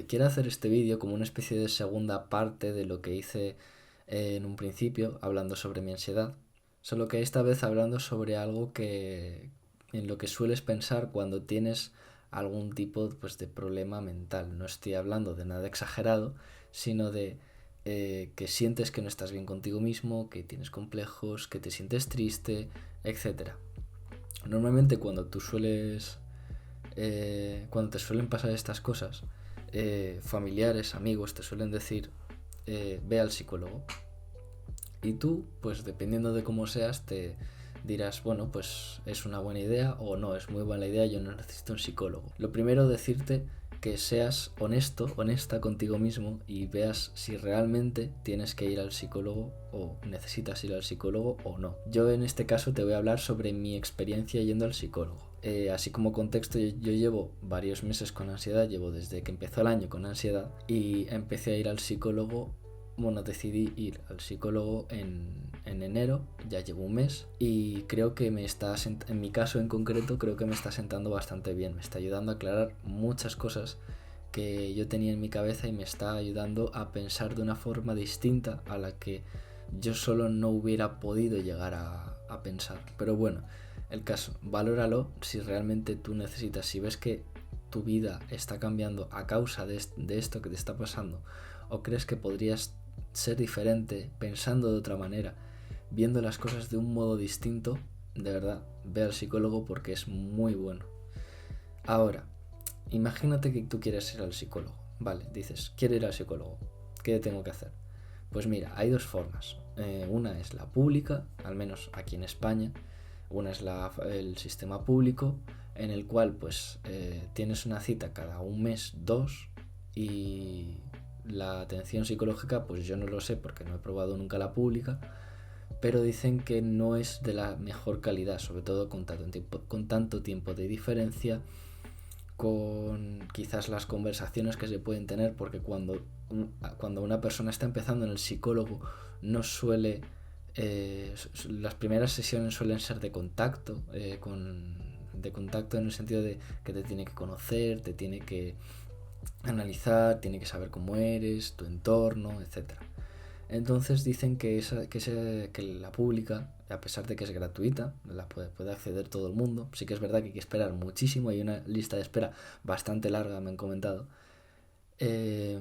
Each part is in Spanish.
quiero hacer este vídeo como una especie de segunda parte de lo que hice en un principio, hablando sobre mi ansiedad, solo que esta vez hablando sobre algo que en lo que sueles pensar cuando tienes algún tipo pues, de problema mental. No estoy hablando de nada exagerado, sino de que sientes que no estás bien contigo mismo, que tienes complejos, que te sientes triste, etcétera. Normalmente cuando te suelen pasar estas cosas, familiares, amigos te suelen decir, ve al psicólogo. Y tú, pues dependiendo de cómo seas, te dirás, bueno, pues es una buena idea o no, es muy buena idea, yo no necesito un psicólogo. Lo primero, decirte que seas honesto, honesta contigo mismo y veas si realmente tienes que ir al psicólogo o necesitas ir al psicólogo o no. Yo en este caso te voy a hablar sobre mi experiencia yendo al psicólogo. Así como contexto, yo llevo varios meses con ansiedad, llevo desde que empezó el año con ansiedad y empecé a ir al psicólogo. Bueno, decidí ir al psicólogo en enero, ya llevo un mes y creo que en mi caso en concreto, creo que me está sentando bastante bien, me está ayudando a aclarar muchas cosas que yo tenía en mi cabeza y me está ayudando a pensar de una forma distinta a la que yo solo no hubiera podido llegar a pensar. Pero bueno, el caso, valóralo si realmente tú necesitas, si ves que tu vida está cambiando a causa de esto que te está pasando o crees que podrías ser diferente, pensando de otra manera, viendo las cosas de un modo distinto, de verdad, ve al psicólogo porque es muy bueno. Ahora, imagínate que tú quieres ir al psicólogo, vale, dices, quiero ir al psicólogo, ¿qué tengo que hacer? Pues mira, hay dos formas. Una es la pública, al menos aquí en España. Una es el sistema público, en el cual pues tienes una cita cada un mes, dos, y la atención psicológica, pues yo no lo sé porque no he probado nunca la pública, pero dicen que no es de la mejor calidad, sobre todo con tanto tiempo de diferencia, con quizás las conversaciones que se pueden tener, porque cuando una persona está empezando en el psicólogo no suele... las primeras sesiones suelen ser de contacto, de contacto en el sentido de que te tiene que conocer, te tiene que analizar, tiene que saber cómo eres, tu entorno, etcétera. Entonces dicen que la pública, a pesar de que es gratuita, la puede acceder todo el mundo. Sí que es verdad que hay que esperar muchísimo, hay una lista de espera bastante larga, me han comentado. Eh,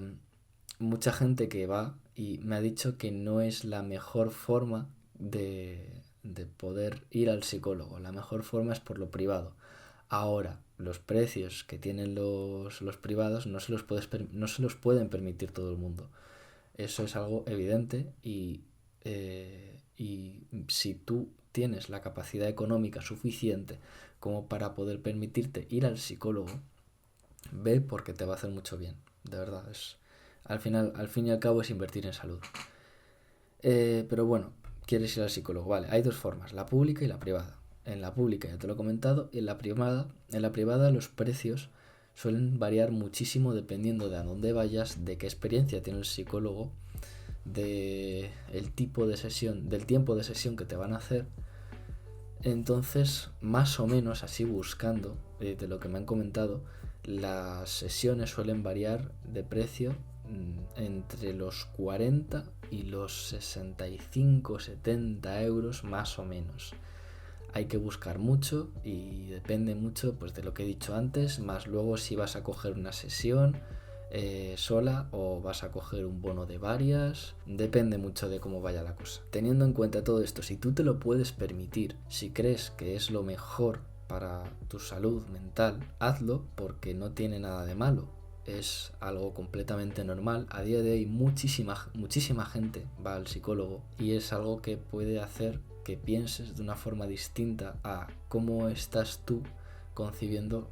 Mucha gente que va y me ha dicho que no es la mejor forma de poder ir al psicólogo. La mejor forma es por lo privado. Ahora, los precios que tienen los privados no se los pueden permitir todo el mundo. Eso es algo evidente y si tú tienes la capacidad económica suficiente como para poder permitirte ir al psicólogo, ve porque te va a hacer mucho bien. De verdad, al fin y al cabo es invertir en salud. Pero bueno, quieres ir al psicólogo, vale, hay dos formas, la pública y la privada. En la pública ya te lo he comentado, y en la privada los precios suelen variar muchísimo dependiendo de a dónde vayas, de qué experiencia tiene el psicólogo, de el tipo de sesión, del tiempo de sesión que te van a hacer. Entonces, más o menos así buscando, de lo que me han comentado, las sesiones suelen variar de precio entre los 40 y los 65-70 euros más o menos. Hay que buscar mucho y depende mucho pues, de lo que he dicho antes, más luego si vas a coger una sesión sola o vas a coger un bono de varias, depende mucho de cómo vaya la cosa. Teniendo en cuenta todo esto, si tú te lo puedes permitir, si crees que es lo mejor para tu salud mental, hazlo porque no tiene nada de malo. Es algo completamente normal. A día de hoy muchísima gente va al psicólogo y es algo que puede hacer que pienses de una forma distinta a cómo estás tú concibiendo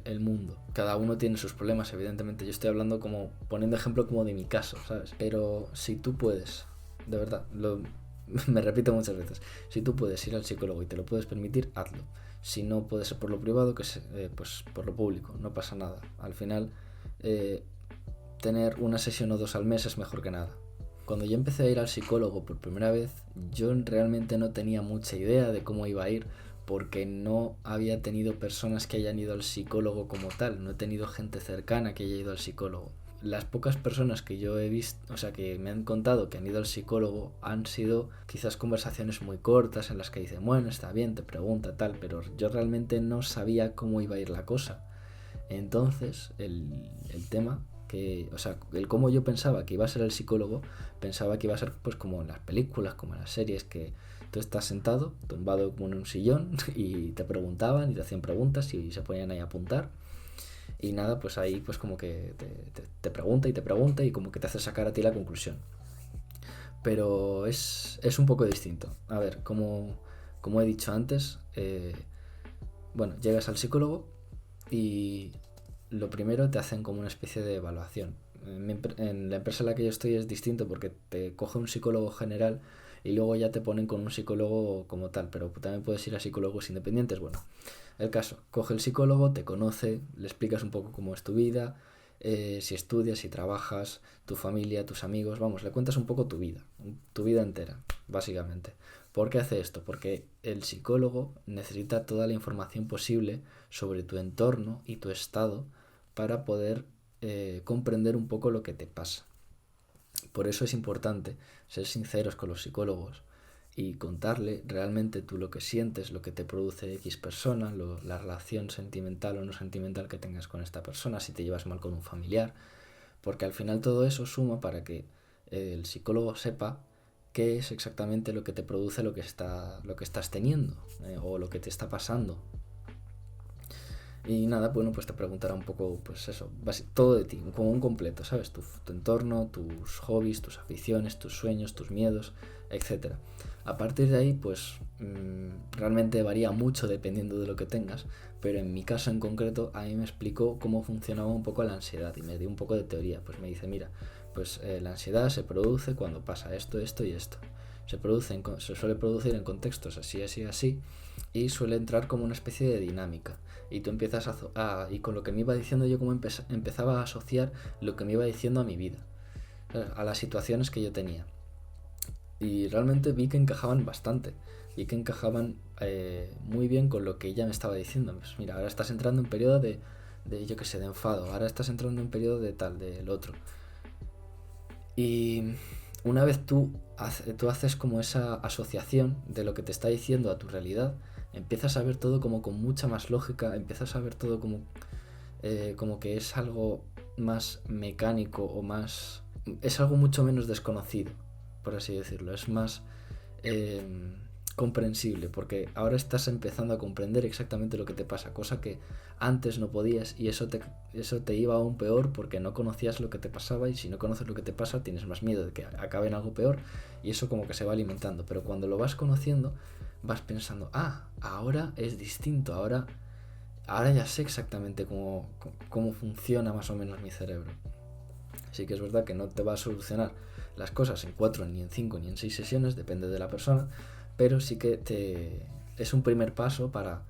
el mundo. Cada uno tiene sus problemas, evidentemente. Yo estoy hablando como poniendo ejemplo como de mi caso, ¿sabes? Pero si tú puedes, de verdad, me repito muchas veces, si tú puedes ir al psicólogo y te lo puedes permitir, hazlo. Si no puede ser por lo privado, pues por lo público, no pasa nada. Al final, tener una sesión o dos al mes es mejor que nada. Cuando yo empecé a ir al psicólogo por primera vez, yo realmente no tenía mucha idea de cómo iba a ir, porque no había tenido personas que hayan ido al psicólogo como tal, no he tenido gente cercana que haya ido al psicólogo. Las pocas personas que yo he visto, o sea, que me han contado que han ido al psicólogo, han sido quizás conversaciones muy cortas en las que dicen, bueno, está bien, te pregunta tal, pero yo realmente no sabía cómo iba a ir la cosa. Entonces, el tema, o sea, el cómo yo pensaba que iba a ser el psicólogo, pensaba que iba a ser pues como en las películas, como en las series, que tú estás sentado, tumbado como en un sillón, y te preguntaban y te hacían preguntas y se ponían ahí a apuntar. Y nada, pues ahí pues como que te pregunta y te pregunta y como que te hace sacar a ti la conclusión. Pero es un poco distinto. A ver, como he dicho antes, bueno, llegas al psicólogo y lo primero te hacen como una especie de evaluación. En la empresa en la que yo estoy es distinto porque te coge un psicólogo general y luego ya te ponen con un psicólogo como tal, pero también puedes ir a psicólogos independientes. Bueno, el caso, coge el psicólogo, te conoce, le explicas un poco cómo es tu vida, si estudias, si trabajas, tu familia, tus amigos, vamos, le cuentas un poco tu vida entera, básicamente. ¿Por qué hace esto? Porque el psicólogo necesita toda la información posible sobre tu entorno y tu estado para poder comprender un poco lo que te pasa. Por eso es importante ser sinceros con los psicólogos y contarle realmente tú lo que sientes, lo que te produce X persona, la relación sentimental o no sentimental que tengas con esta persona, si te llevas mal con un familiar, porque al final todo eso suma para que el psicólogo sepa qué es exactamente lo que te produce lo que estás teniendo o lo que te está pasando. Y nada, bueno, pues te preguntará un poco, pues eso, todo de ti, como un completo, ¿sabes? Tu entorno, tus hobbies, tus aficiones, tus sueños, tus miedos, etcétera. A partir de ahí, pues realmente varía mucho dependiendo de lo que tengas, pero en mi caso en concreto, a mí me explicó cómo funcionaba un poco la ansiedad y me dio un poco de teoría. Pues me dice, mira, pues la ansiedad se produce cuando pasa esto, esto y esto. Se suele producir en contextos así, así, así, y suele entrar como una especie de dinámica. Y tú empiezas y con lo que me iba diciendo yo, como empezaba a asociar lo que me iba diciendo a mi vida, a las situaciones que yo tenía. Y realmente vi que encajaban bastante, vi que encajaban muy bien con lo que ella me estaba diciendo. Pues mira, ahora estás entrando en periodo de yo qué sé, de enfado, ahora estás entrando en periodo de tal, del otro. Y una vez tú haces como esa asociación de lo que te está diciendo a tu realidad, empiezas a ver todo como con mucha más lógica, empiezas a ver todo como que es algo más mecánico o más... Es algo mucho menos desconocido, por así decirlo. Es más eh, comprensible, porque ahora estás empezando a comprender exactamente lo que te pasa, cosa que antes no podías, y eso te iba aún peor porque no conocías lo que te pasaba, y si no conoces lo que te pasa tienes más miedo de que acabe en algo peor, y eso como que se va alimentando. Pero cuando lo vas conociendo vas pensando, ahora es distinto, ahora ya sé exactamente cómo funciona más o menos mi cerebro. Sí que es verdad que no te va a solucionar las cosas en 4, ni en 5, ni en 6 sesiones, depende de la persona, pero sí que es un primer paso para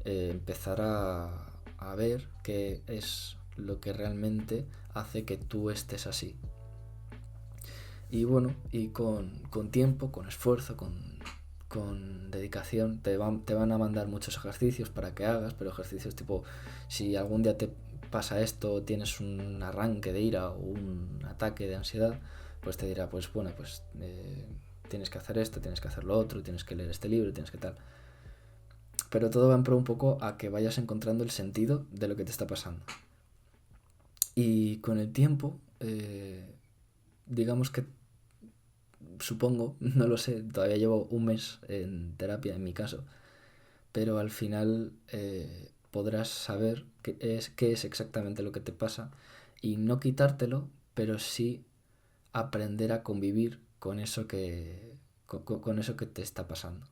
empezar a ver qué es lo que realmente hace que tú estés así. Y bueno, y con tiempo, con esfuerzo, con dedicación, te van a mandar muchos ejercicios para que hagas, pero ejercicios tipo, si algún día te pasa esto, tienes un arranque de ira o un ataque de ansiedad, pues te dirá, pues bueno, pues tienes que hacer esto, tienes que hacer lo otro, tienes que leer este libro, tienes que tal. Pero todo va en pro un poco a que vayas encontrando el sentido de lo que te está pasando. Y con el tiempo, digamos que supongo, no lo sé, todavía llevo un mes en terapia en mi caso, pero al final podrás saber qué es exactamente lo que te pasa y no quitártelo, pero sí aprender a convivir con eso con eso que te está pasando.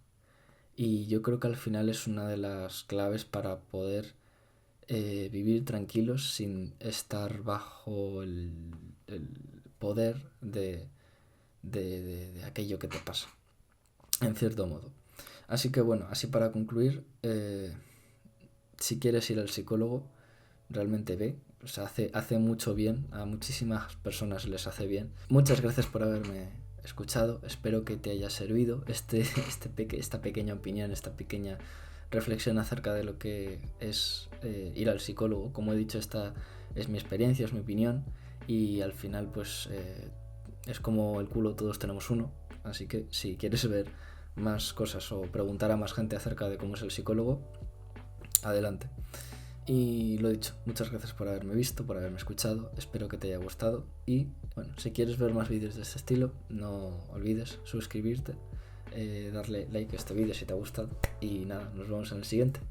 Y yo creo que al final es una de las claves para poder vivir tranquilos sin estar bajo el poder de aquello que te pasa, en cierto modo. Así que bueno, así para concluir, si quieres ir al psicólogo, realmente ve, o sea, hace mucho bien, a muchísimas personas les hace bien. Muchas gracias por haberme escuchado, espero que te haya servido esta pequeña opinión, esta pequeña reflexión acerca de lo que es ir al psicólogo. Como he dicho, esta es mi experiencia, es mi opinión, y al final pues es como el culo, todos tenemos uno. Así que si quieres ver más cosas o preguntar a más gente acerca de cómo es el psicólogo, adelante. Y lo dicho, muchas gracias por haberme visto, por haberme escuchado, espero que te haya gustado, y bueno, si quieres ver más vídeos de este estilo, no olvides suscribirte, darle like a este vídeo si te ha gustado, y nada, nos vemos en el siguiente.